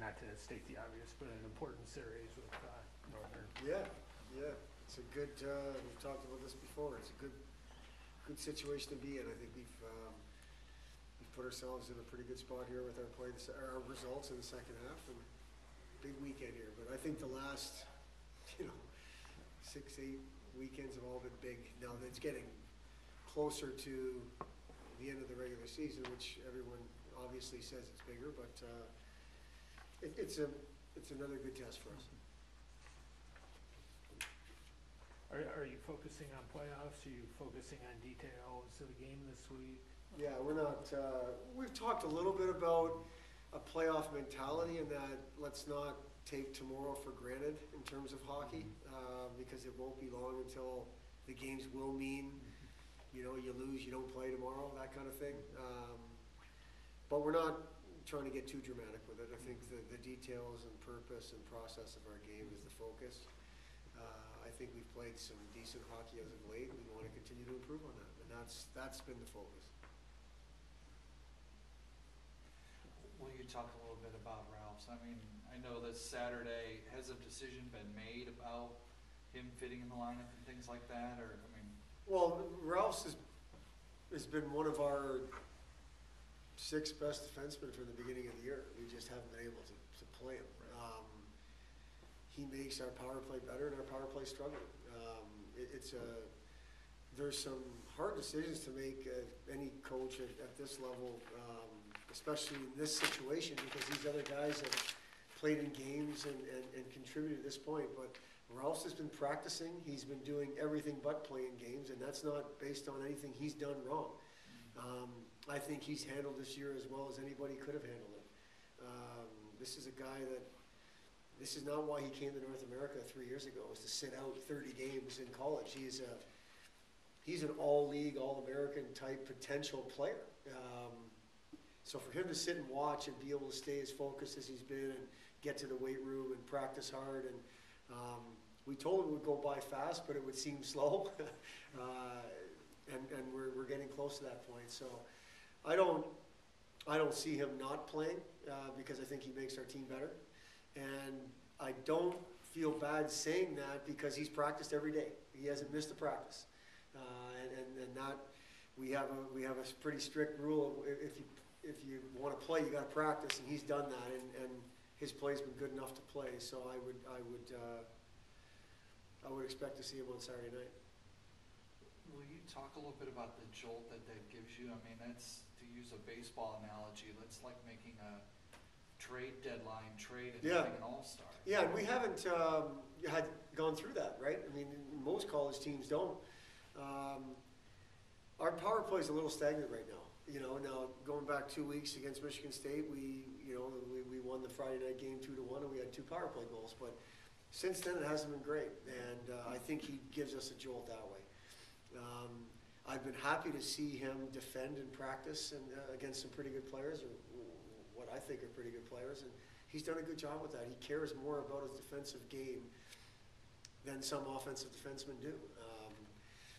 not to state the obvious, but an important series with Northern. Yeah, it's a good, we've talked about this before, it's a good situation to be in. I think we've put ourselves in a pretty good spot here with our our results in the second half, and big weekend here. But I think the last, 6-8 weekends have all been big. Now it's getting closer to the end of the regular season, which everyone obviously says it's bigger, but it's another good test for us. Are you focusing on playoffs? Are you focusing on details of the game this week? Yeah, we're not, we've talked a little bit about a playoff mentality, and that let's not take tomorrow for granted in terms of hockey, because it won't be long until the games will mean, you lose, you don't play tomorrow, that kind of thing. But we're not trying to get too dramatic with it. I think the details and purpose and process of our game is the focus. I think we've played some decent hockey as of late. We want to continue to improve on that, and that's been the focus. Will you talk a little bit about Ralfs? I mean, I know this Saturday, has a decision been made about him fitting in the lineup and things like that, or, I mean? Well, Ralfs has been one of our 6 best defensemen from the beginning of the year. We just haven't been able to play him. He makes our power play better, and our power play struggling. There's some hard decisions to make, any coach at this level, especially in this situation, because these other guys have played in games and contributed at this point. But Ralfs has been practicing. He's been doing everything but playing games, and that's not based on anything he's done wrong. I think he's handled this year as well as anybody could have handled it. This is a guy that, this is not why he came to North America 3 years ago, was to sit out 30 games in college. He's an all-league, all-American type potential player. So for him to sit and watch and be able to stay as focused as he's been and get to the weight room and practice hard, and we told him it would go by fast, but it would seem slow. And we're getting close to that point. So I don't see him not playing, because I think he makes our team better. And I don't feel bad saying that, because he's practiced every day. He hasn't missed a practice. And not, we have a pretty strict rule. If you want to play, you got to practice, and he's done that, and his play's been good enough to play. So I would expect to see him on Saturday night. Will you talk a little bit about the jolt that gives you? I mean, that's, to use a baseball analogy, that's like making a trade deadline trade and having an all-star. Yeah, and we haven't had gone through that, right? I mean, most college teams don't. Our power play is a little stagnant right now. Now going back 2 weeks against Michigan State, we won the Friday night game 2-1, and we had 2 power play goals. But since then, it hasn't been great, and I think he gives us a jolt that way. I've been happy to see him defend in practice and against some pretty good players, or what I think are pretty good players, and he's done a good job with that. He cares more about his defensive game than some offensive defensemen do.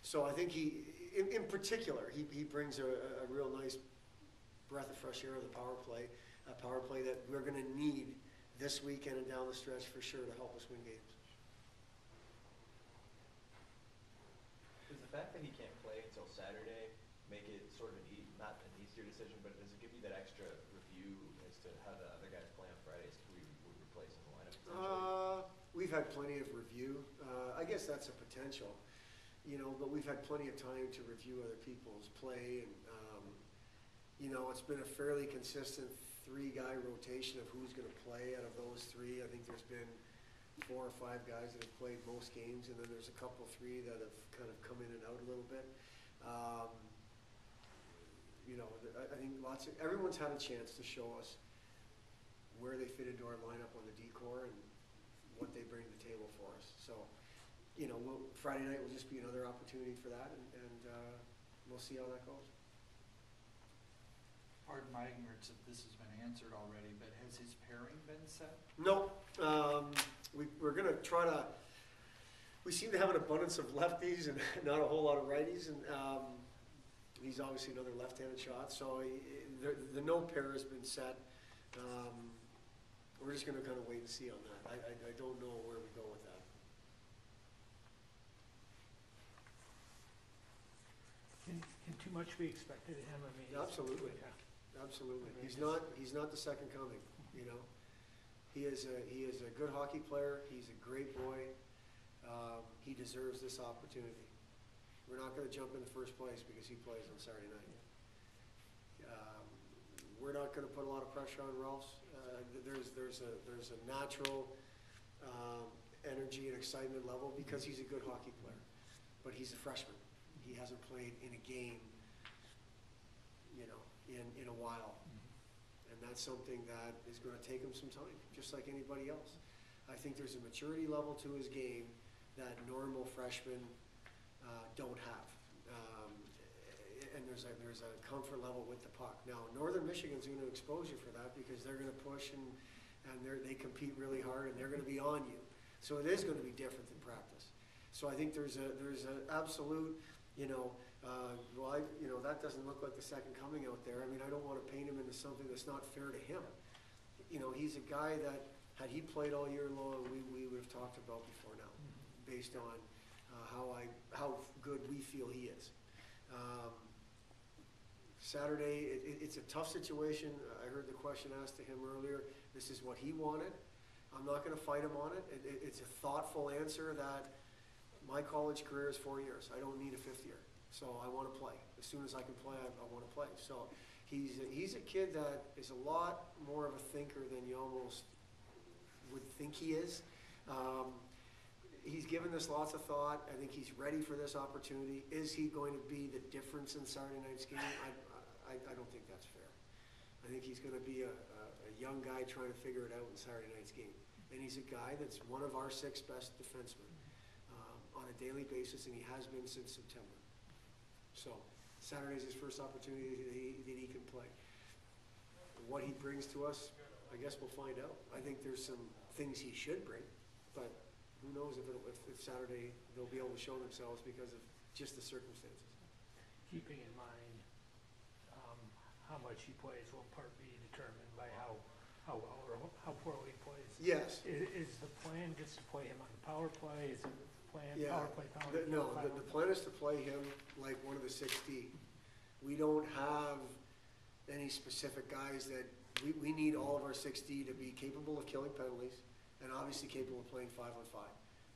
So I think he, in particular, he brings a real nice breath of fresh air to the power play, a power play that we're going to need this weekend and down the stretch for sure to help us win games. Does the fact that he can't play until Saturday make it sort of not an easier decision, but does it give you that extra review as to how the other guys play on Fridays? Who we would replace in the lineup potentially? We've had plenty of review. I guess that's a potential, but we've had plenty of time to review other people's play, and it's been a fairly consistent 3-guy rotation of who's going to play out of those 3. I think there's been 4 or 5 guys that have played most games, and then there's a couple, 3 that have kind of come in and out a little bit. I think everyone's had a chance to show us where they fit into our lineup on the D-core and what they bring to the table for us. So, Friday night will just be another opportunity for that, and we'll see how that goes. Pardon my ignorance if this has been answered already, but has his pairing been set? No. We're going to try to – we seem to have an abundance of lefties and not a whole lot of righties, and he's obviously another left-handed shot. So the no pair has been set. we're just gonna kind of wait and see on that. I don't know where we go with that. Can too much be expected of him? I mean, Absolutely. yeah. Absolutely. I mean, He's not the second coming, you know? He is a good hockey player. He's a great boy. He deserves this opportunity. We're not gonna jump in the first place because he plays on Saturday night. We're not gonna put a lot of pressure on Ralfs. There's a natural energy and excitement level because he's a good hockey player. But he's a freshman. He hasn't played in a game, you know, in a while. And that's something that is going to take him some time, just like anybody else. I think there's a maturity level to his game that normal freshmen don't have. And there's a comfort level with the puck. Now, Northern Michigan's going to expose you for that because they're going to push and they compete really hard and they're going to be on you. So it is going to be different than practice. So I think there's an absolute, that doesn't look like the second coming out there. I mean, I don't want to paint him into something that's not fair to him. You know, he's a guy that, had he played all year long, we would have talked about before now, based on how good we feel he is. Saturday, it's a tough situation. I heard the question asked to him earlier. This is what he wanted. I'm not going to fight him on it. It's a thoughtful answer that my college career is 4 years. I don't need a fifth year. So I want to play. As soon as I can play, I want to play. So he's a kid that is a lot more of a thinker than you almost would think he is. He's given this lots of thought. I think he's ready for this opportunity. Is he going to be the difference in Saturday night's game? I don't think that's fair. I think he's going to be a young guy trying to figure it out in Saturday night's game. And he's a guy that's one of our 6 best defensemen on a daily basis, and he has been since September. So Saturday's his first opportunity that he can play. What he brings to us, I guess we'll find out. I think there's some things he should bring, but who knows if Saturday they'll be able to show themselves because of just the circumstances. Keeping in mind how much he plays will in part be determined by how well or how poorly he plays. Yes. Is the plan just to play him on the power play? Is it the plan power play? The plan is to play him like one of the 6D. We don't have any specific guys that we need all of our 6D to be capable of killing penalties and obviously capable of playing 5-on-5.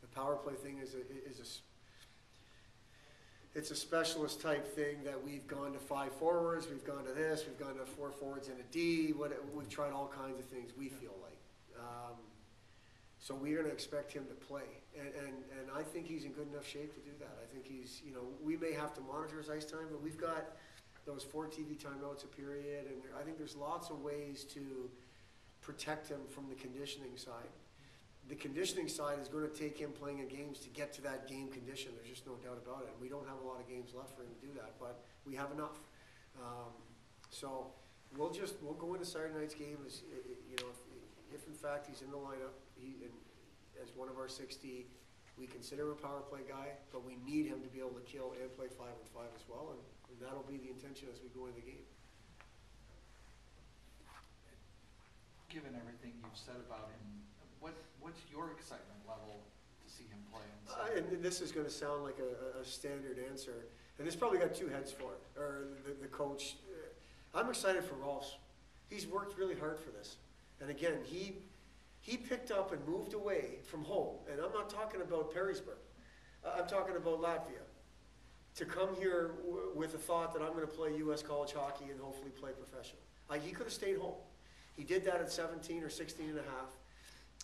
The power play thing it's a specialist type thing that we've gone to 5 forwards, we've gone to this, we've gone to 4 forwards and a D. We've tried all kinds of things. We feel like. So we're going to expect him to play, and I think he's in good enough shape to do that. I think he's, we may have to monitor his ice time, but we've got those 4 TV timeouts a period, and I think there's lots of ways to protect him from the conditioning side. The conditioning side is going to take him playing in games to get to that game condition. There's just no doubt about it. We don't have a lot of games left for him to do that, but we have enough. So we'll go into Saturday night's game as if in fact he's in the lineup, as one of our 6D, we consider him a power play guy, but we need him to be able to kill and play 5-on-5 as well, and that'll be the intention as we go into the game. Given everything you've said about him, what's your excitement level to see him play? And this is going to sound like a standard answer, and it's probably got 2 heads for it, or the coach. I'm excited for Ralfs. He's worked really hard for this. And again, he picked up and moved away from home, and I'm not talking about Perrysburg. I'm talking about Latvia, to come here with the thought that I'm going to play U.S. college hockey and hopefully play professional. He could have stayed home. He did that at 17 or 16 and a half.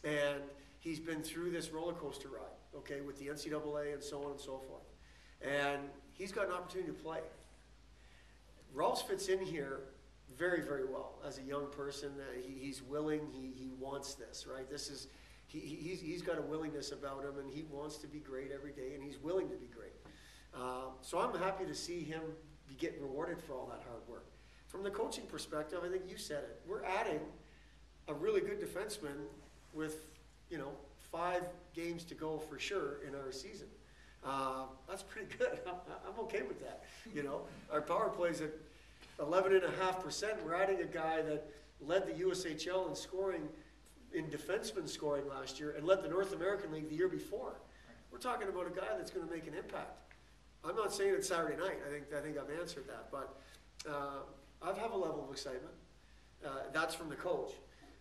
And he's been through this roller coaster ride, okay, with the NCAA and so on and so forth. And he's got an opportunity to play. Ralfs fits in here very, very well as a young person. He's willing, he wants this, right? He's got a willingness about him, and he wants to be great every day, and he's willing to be great. So I'm happy to see him be getting rewarded for all that hard work. From the coaching perspective, I think you said it. We're adding a really good defenseman with, 5 games to go for sure in our season. That's pretty good. I'm okay with that. Our power play's at 11.5%. We're adding a guy that led the USHL in scoring, in defenseman scoring last year and led the North American League the year before. We're talking about a guy that's going to make an impact. I'm not saying it's Saturday night. I think I've answered that, but I have a level of excitement. That's from the coach.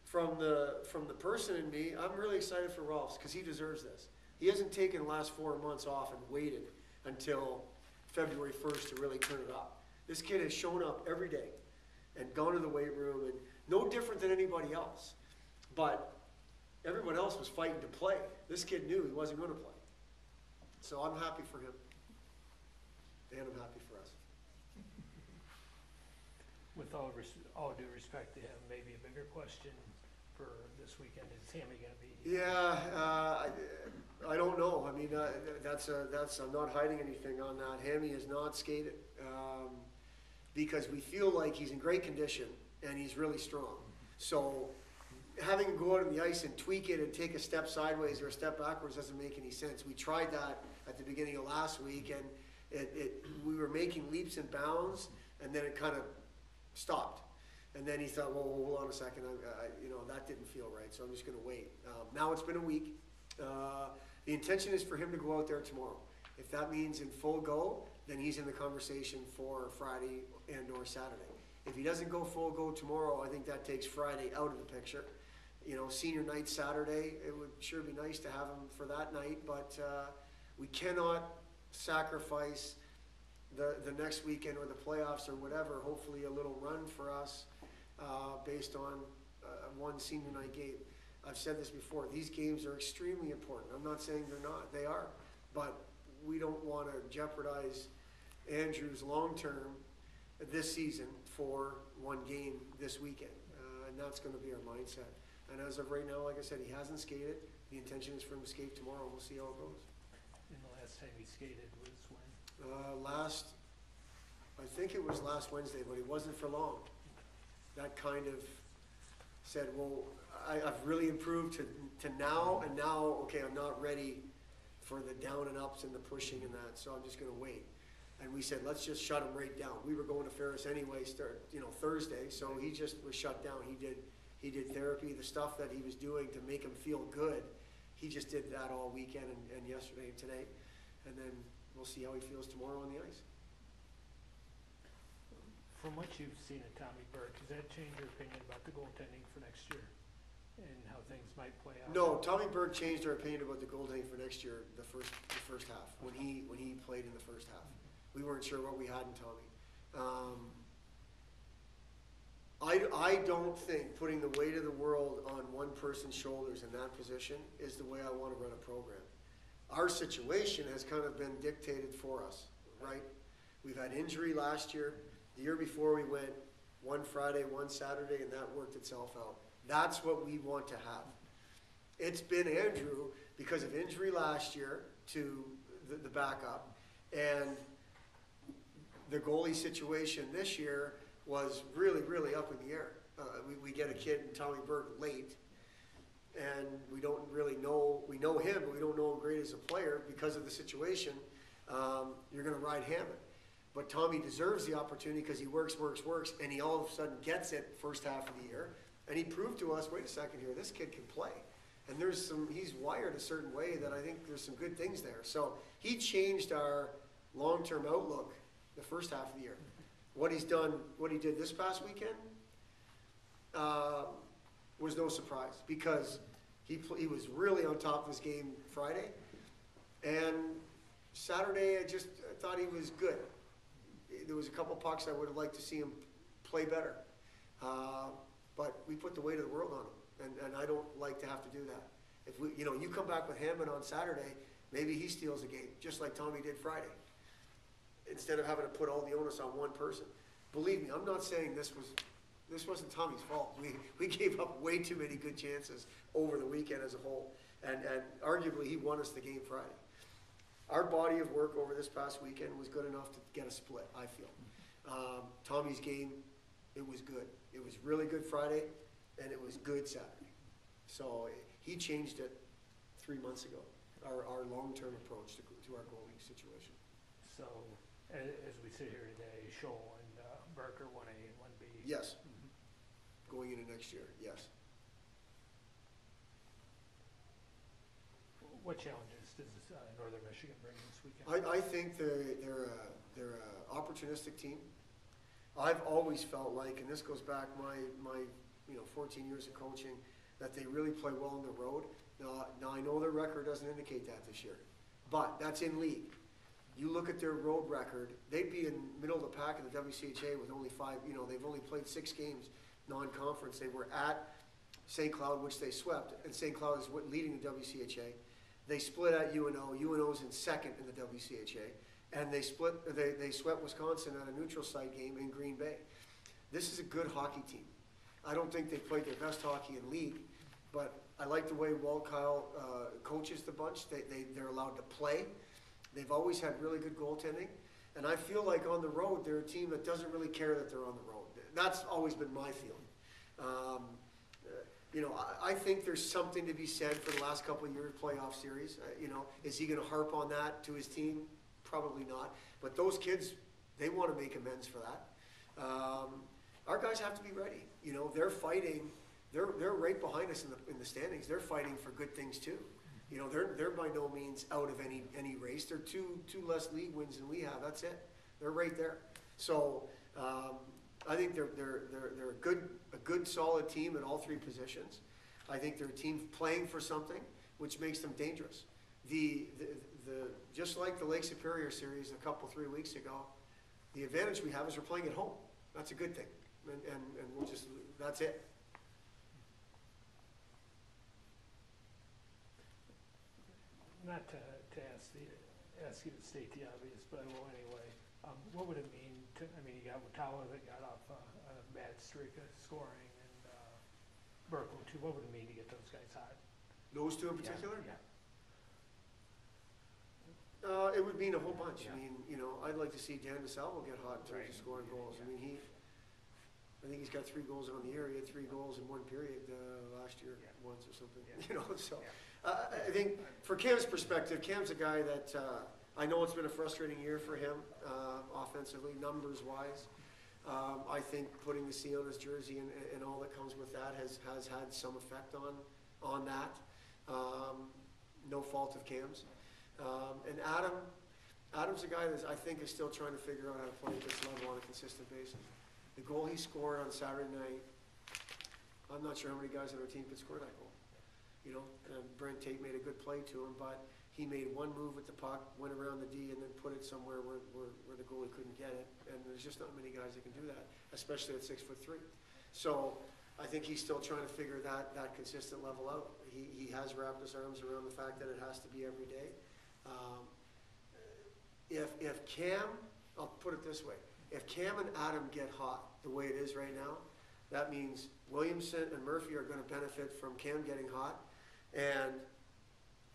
From the person in me, I'm really excited for Ralfs because he deserves this. He hasn't taken the last 4 months off and waited until February 1st to really turn it up. This kid has shown up every day and gone to the weight room, and no different than anybody else. But everyone else was fighting to play. This kid knew he wasn't going to play. So I'm happy for him. And I'm happy for us. With all due respect to him, maybe a bigger question for this weekend is Hammy going to be? Yeah, I don't know. I mean, I'm not hiding anything on that. Hammy has not skated because we feel like he's in great condition and he's really strong. So having him go out on the ice and tweak it and take a step sideways or a step backwards doesn't make any sense. We tried that at the beginning of last week, and we were making leaps and bounds, and then it kind of stopped. And then he thought, well, hold on a second, that didn't feel right, so I'm just going to wait. Now it's been a week. The intention is for him to go out there tomorrow. If that means in full go, then he's in the conversation for Friday and or Saturday. If he doesn't go full go tomorrow, I think that takes Friday out of the picture. Senior night Saturday, it would sure be nice to have him for that night, but we cannot sacrifice the next weekend or the playoffs or whatever, hopefully a little run for us based on one senior night game. I've said this before, these games are extremely important. I'm not saying they're not, they are, but we don't want to jeopardize Andrew's long-term this season for one game this weekend, and that's going to be our mindset. And as of right now, like I said, he hasn't skated. The intention is for him to skate tomorrow. We'll see how it goes. And the last time he skated was when? I think it was last Wednesday, but it wasn't for long. That kind of said, well, I've really improved to now, and now, okay, I'm not ready for the down and ups and the pushing and that, so I'm just going to wait. And we said, let's just shut him right down. We were going to Ferris anyway, Thursday, so he just was shut down. He did therapy, the stuff that he was doing to make him feel good. He just did that all weekend and yesterday and today. And then we'll see how he feels tomorrow on the ice. From what you've seen of Tommy Burke, does that change your opinion about the goaltending for next year and how things might play out? No, Tommy Burke changed our opinion about the goaltending for next year, the first half, when he played in the first half. We weren't sure what we had in Tommy. I don't think putting the weight of the world on one person's shoulders in that position is the way I want to run a program. Our situation has kind of been dictated for us, right? We've had injury last year. The year before we went one Friday, one Saturday, and that worked itself out. That's what we want to have. It's been Andrew because of injury last year to the backup, and the goalie situation this year was really, really up in the air. We get a kid in Tommy Burke late, and we don't really know, we know him, but we don't know him great as a player because of the situation. You're going to ride Hammond. But Tommy deserves the opportunity because he works, and he all of a sudden gets it first half of the year. And he proved to us, wait a second here, this kid can play. And he's wired a certain way that I think there's some good things there. So he changed our long-term outlook the first half of the year. What he's done, what he did this past weekend, was no surprise because he was really on top of his game Friday. And Saturday, I thought he was good. There was a couple pucks I would have liked to see him play better. But we put the weight of the world on him, and I don't like to have to do that. If you come back with Hammond on Saturday, maybe he steals a game, just like Tommy did Friday, instead of having to put all the onus on one person. Believe me, I'm not saying this wasn't Tommy's fault. We gave up way too many good chances over the weekend as a whole, and arguably he won us the game Friday. Our body of work over this past weekend was good enough to get a split, I feel. Tommy's game, it was good. It was really good Friday, and it was good Saturday. So he changed it 3 months ago, our long-term approach to our goalie situation. So, as we sit here today, Scholl and Burke are 1A and 1B? Yes. Going into next year, yes. what challenges does Northern Michigan bring this weekend? I think they're a opportunistic team. I've always felt like, and this goes back my 14 years of coaching, that they really play well on the road. Now I know their record doesn't indicate that this year, but that's in league. You look at their road record, they'd be in middle of the pack in the WCHA with only 5, they've only played 6 games non-conference. They were at St. Cloud, which they swept, and St. Cloud is leading the WCHA. They split at UNO. UNO's in second in the WCHA, and they swept Wisconsin at a neutral site game in Green Bay. This is a good hockey team. I don't think they've played their best hockey in league, but I like the way Walt Kyle coaches the bunch. They're allowed to play. They've always had really good goaltending, and I feel like on the road they're a team that doesn't really care that they're on the road. That's always been my feeling. I think there's something to be said for the last couple of years playoff series. Is he going to harp on that to his team? Probably not. But those kids, they want to make amends for that. Our guys have to be ready. They're fighting. They're right behind us in the standings. They're fighting for good things too. They're by no means out of any race. They're two less league wins than we have. That's it. They're right there. So I think they're a good solid team at all 3 positions. I think they're a team playing for something, which makes them dangerous. Just like the Lake Superior series a 3 weeks ago, the advantage we have is we're playing at home. That's a good thing, and we'll just that's it. Not to ask you to state the obvious, but I will anyway. What would it mean you got Watala that got off on a bad streak of scoring, and Berkle too. What would it mean to get those guys hot? Those 2 in particular? Yeah. It would mean a whole bunch. Yeah. I'd like to see Dan DeSalvo get hot in terms Right. of scoring goals. Yeah. I think he's got 3 goals on the year. He had 3 goals in 1 period last year, Yeah. once or something. Yeah. So Yeah. I think for Cam's perspective, Cam's a guy that I know it's been a frustrating year for him offensively, numbers-wise. I think putting the C on his jersey and all that comes with that has had some effect on that. No fault of Cam's. And Adam's a guy that I think is still trying to figure out how to play at this level on a consistent basis. The goal he scored on Saturday night, I'm not sure how many guys on our team could score that goal. Brent Tate made a good play to him, but he made one move with the puck, went around the D, and then put it somewhere where the goalie couldn't get it. And there's just not many guys that can do that, especially at 6'3". So I think he's still trying to figure that consistent level out. He has wrapped his arms around the fact that it has to be every day. If Cam, I'll put it this way, if Cam and Adam get hot the way it is right now, that means Williamson and Murphy are going to benefit from Cam getting hot, and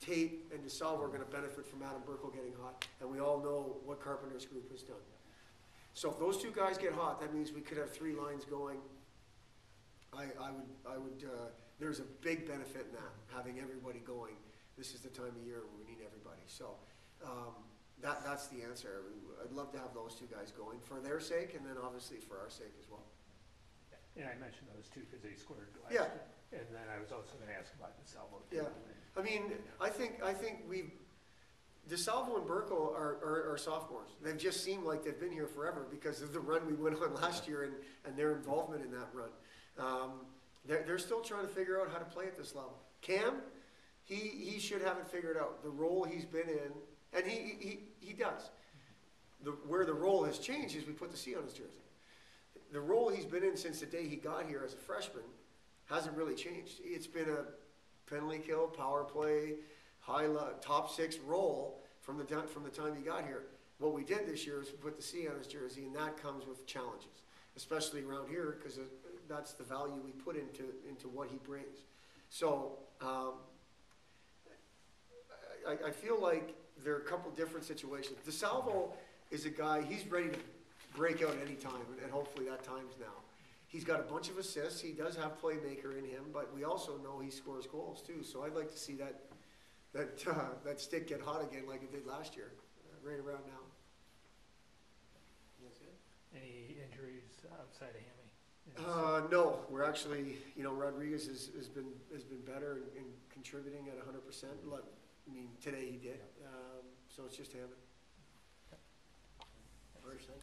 Tate and DeSalvo are going to benefit from Adam Berkle getting hot, and we all know what Carpenter's group has done. So if those 2 guys get hot, that means we could have 3 lines going. I would. There's a big benefit in that, having everybody going. This is the time of year where we need everybody. So that's the answer. I'd love to have those 2 guys going for their sake, and then obviously for our sake as well. And I mentioned those 2 because they scored last Yeah. year. And then I was also going to ask about DeSalvo. Yeah. I think DeSalvo and Berkle are sophomores. They've just seemed like they've been here forever because of the run we went on last year and their involvement in that run. They're still trying to figure out how to play at this level. Cam, he should have it figured out. The role he's been in, and he does. Where the role has changed is we put the C on his jersey. The role he's been in since the day he got here as a freshman hasn't really changed. It's been a penalty kill, power play, top 6 role from the time he got here. What we did this year is we put the C on his jersey, and that comes with challenges, especially around here because that's the value we put into what he brings. So I feel like there are a couple different situations. DeSalvo is a guy, he's ready to break out any time, and hopefully that time's now. He's got a bunch of assists. He does have playmaker in him, but we also know he scores goals too. So I'd like to see that stick get hot again like it did last year, right around now. That's it. Any injuries outside of Hammy? No, we're actually, Rodriguez has been better and contributing at 100%. I mean, today he did, so it's just happened. First, thank you.